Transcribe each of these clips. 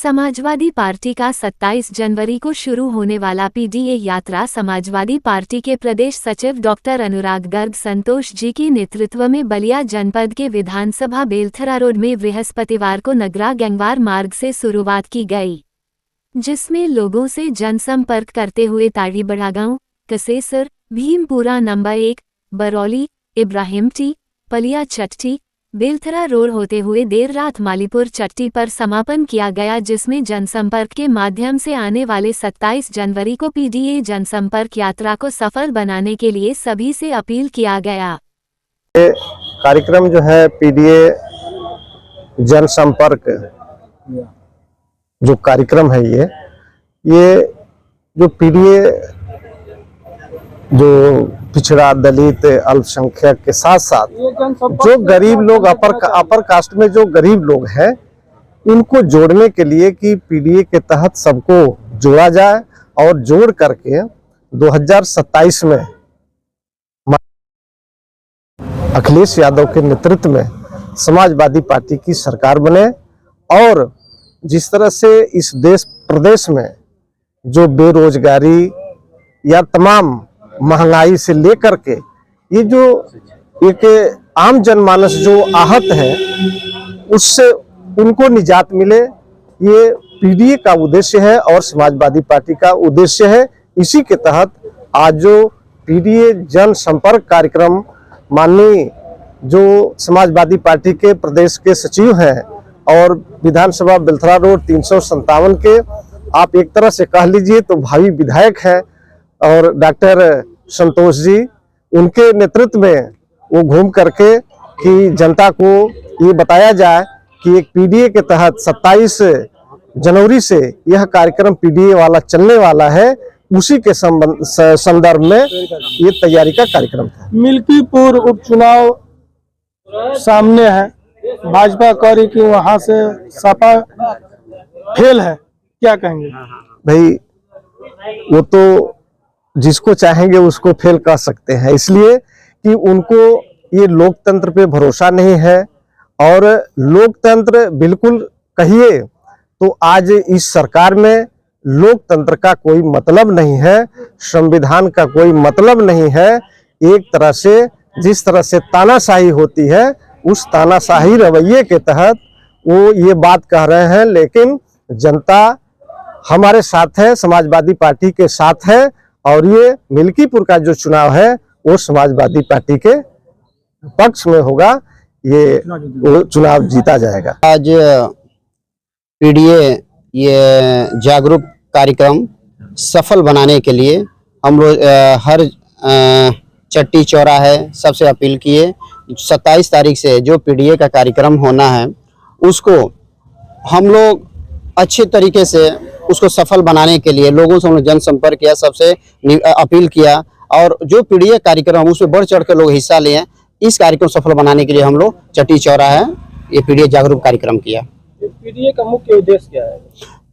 Samajwadi party का 27 जनवरी को शुरू होने वाला पीडीए यात्रा समाजवादी पार्टी के प्रदेश सचिव डॉक्टर अनुराग गर्ग संतोष जी की नेतृत्व में बलिया जनपद के विधानसभा बेलथरा रोड में बृहस्पतिवार को नगरा गंगवार मार्ग से शुरुआत की गई, जिसमें लोगों से जनसंपर्क करते हुए ताड़ी बड़ागांव, कसेसर, भीमपुरा नंबर 1, बरौली, इब्राहिमटी, पलिया चट्टी, बेलथरा रोड होते हुए देर रात मालीपुर चट्टी पर समापन किया गया, जिसमें जनसंपर्क के माध्यम से आने वाले 27 जनवरी को पीडीए जनसंपर्क यात्रा को सफल बनाने के लिए सभी से अपील किया गया। कार्यक्रम जो है पीडीए जनसंपर्क जो कार्यक्रम है ये जो पीडीए जो पिछड़ा दलित अल्पसंख्यक के साथ साथ जो गरीब लोग अपर कास्ट में जो गरीब लोग हैं इनको जोड़ने के लिए कि पीडीए के तहत सबको जोड़ा जाए और जोड़ करके 2027 में अखिलेश यादव के नेतृत्व में समाजवादी पार्टी की सरकार बने और जिस तरह से इस प्रदेश में जो बेरोजगारी या तमाम महंगाई से लेकर के ये जो एक आम जनमानस जो आहत है उससे उनको निजात मिले, ये पीडीए का उद्देश्य है और समाजवादी पार्टी का उद्देश्य है। इसी के तहत आज जो पीडीए जनसंपर्क कार्यक्रम माननीय जो समाजवादी पार्टी के प्रदेश के सचिव हैं और विधानसभा बेलथरा रोड 357 के आप एक तरह से कह लीजिए तो भावी विधायक हैं और डॉक्टर संतोष जी, उनके नेतृत्व में वो घूम करके कि जनता को ये बताया जाए कि एक पीडीए के तहत 27 जनवरी से यह कार्यक्रम पीडीए वाला चलने वाला है, उसी के संदर्भ में ये तैयारी का कार्यक्रम था। मिल्कीपुर उपचुनाव सामने है, भाजपा कह रही कि वहां से सपा फेल है, क्या कहेंगे? भाई वो तो जिसको चाहेंगे उसको फेल कर सकते हैं, इसलिए कि उनको ये लोकतंत्र पे भरोसा नहीं है और लोकतंत्र बिल्कुल कहिए तो आज इस सरकार में लोकतंत्र का कोई मतलब नहीं है, संविधान का कोई मतलब नहीं है। एक तरह से जिस तरह से तानाशाही होती है उस तानाशाही रवैये के तहत वो ये बात कह रहे हैं, लेकिन जनता हमारे साथ है, समाजवादी पार्टी के साथ है और ये मिल्कीपुर का जो चुनाव है वो समाजवादी पार्टी के पक्ष में होगा, ये चुनाव जीता जाएगा। आज पीडीए ये जागरूक कार्यक्रम सफल बनाने के लिए हम लोग हर चट्टी चौराहे सबसे अपील किए 27 तारीख से जो पीडीए का कार्यक्रम होना है उसको हम लोग अच्छे तरीके से उसको सफल बनाने के लिए लोगों से हम लोग जनसंपर्क किया, सबसे अपील किया और जो पीडीए कार्यक्रम उसमें बढ़ चढ़ कर लोग हिस्सा लिए। इस कार्यक्रम सफल बनाने के लिए हम लोग चट्टी चौराहे ये पीडीए जागरूक कार्यक्रम किया। पीडीए का मुख्य उद्देश्य क्या है?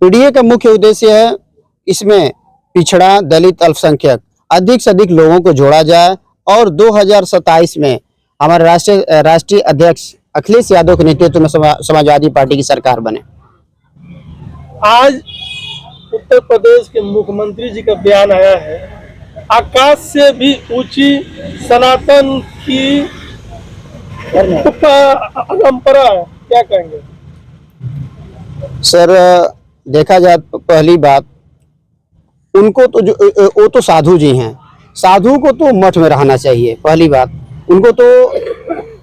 पीडीए का मुख्य उद्देश्य है इसमें पिछड़ा दलित अल्पसंख्यक अधिक से अधिक लोगों को जोड़ा जाए और 2027 में हमारे राष्ट्रीय अध्यक्ष अखिलेश यादव के नेतृत्व में समाजवादी पार्टी की सरकार बने। आज उत्तर प्रदेश के मुख्यमंत्री जी का बयान आया है, आकाश से भी ऊंची सनातन की परंपरा है, क्या कहेंगे? सर देखा जाए तो पहली बात उनको तो जो वो तो साधु जी हैं, साधु को तो मठ में रहना चाहिए। पहली बात उनको तो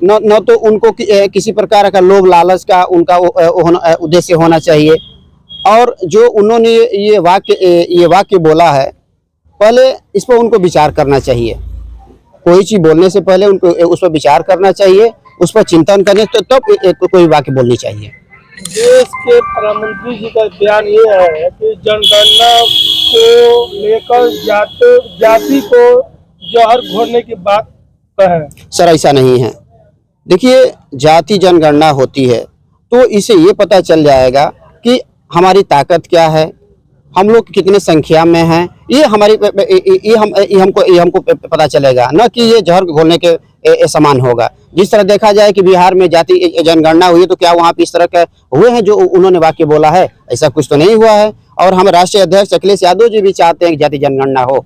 न तो उनको किसी प्रकार का लोभ लालच का उनका उद्देश्य होना चाहिए। और जो उन्होंने ये वाक्य बोला है पहले इस पर उनको विचार करना चाहिए। कोई चीज बोलने से पहले उनको उस पर विचार करना चाहिए, उस पर चिंतन करने तब कोई वाक्य बोलनी चाहिए। देश के प्रधानमंत्री जी का बयान ये है कि जनगणना को लेकर जाति को जहर घोरने की बात है। सर ऐसा नहीं है। देखिए जाति जनगणना होती है तो इसे ये पता चल जाएगा कि हमारी ताकत क्या है, हम लोग कितने संख्या में हैं, ये हमको पता चलेगा, न कि ये जहर घोलने के समान होगा। जिस तरह देखा जाए कि बिहार में जाति जनगणना हुई तो क्या वहाँ पे इस तरह के हुए हैं जो उन्होंने वाक्य बोला है? ऐसा कुछ तो नहीं हुआ है। और हम राष्ट्रीय अध्यक्ष अखिलेश यादव जी भी चाहते हैं कि जाति जनगणना हो।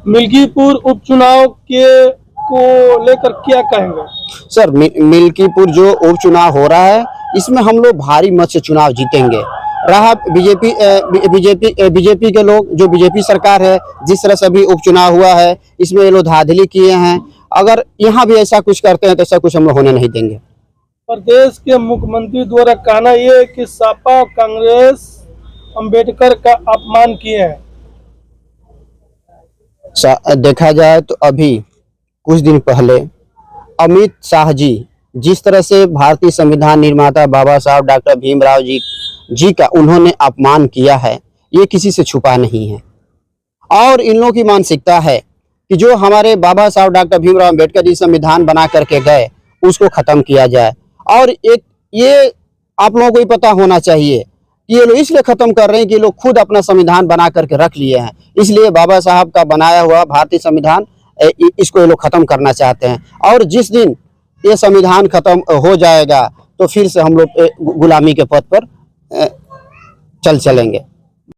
मिल्कीपुर उपचुनाव के को लेकर क्या कहेंगे? सर, मिल्कीपुर जो उपचुनाव हो रहा है इसमें हम लोग भारी मत से चुनाव जीतेंगे। रहा बीजेपी के लोग, जो बीजेपी सरकार है, जिस तरह से अभी उपचुनाव हुआ है इसमें ये लोग धांधली किए हैं। अगर यहाँ भी ऐसा कुछ करते हैं तो ऐसा कुछ हम लोग होने नहीं देंगे। प्रदेश के मुख्यमंत्री द्वारा कहना यह है कि सपा और कांग्रेस अंबेडकर का अपमान किए हैं। देखा जाए तो अभी कुछ दिन पहले अमित शाह जी जिस तरह से भारतीय संविधान निर्माता बाबा साहब डॉक्टर भीमराव जी का उन्होंने अपमान किया है, ये किसी से छुपा नहीं है। और इन लोगों की मानसिकता है कि जो हमारे बाबा साहब डॉक्टर भीमराव अम्बेडकर जी संविधान बना करके गए उसको खत्म किया जाए। और एक ये आप लोगों को ही पता होना चाहिए कि ये लोग इसलिए खत्म कर रहे हैं कि ये लोग खुद अपना संविधान बना करके रख लिए हैं, इसलिए बाबा साहब का बनाया हुआ भारतीय संविधान इसको ये लोग खत्म करना चाहते हैं। और जिस दिन ये संविधान खत्म हो जाएगा तो फिर से हम लोग गुलामी के पथ पर चलेंगे।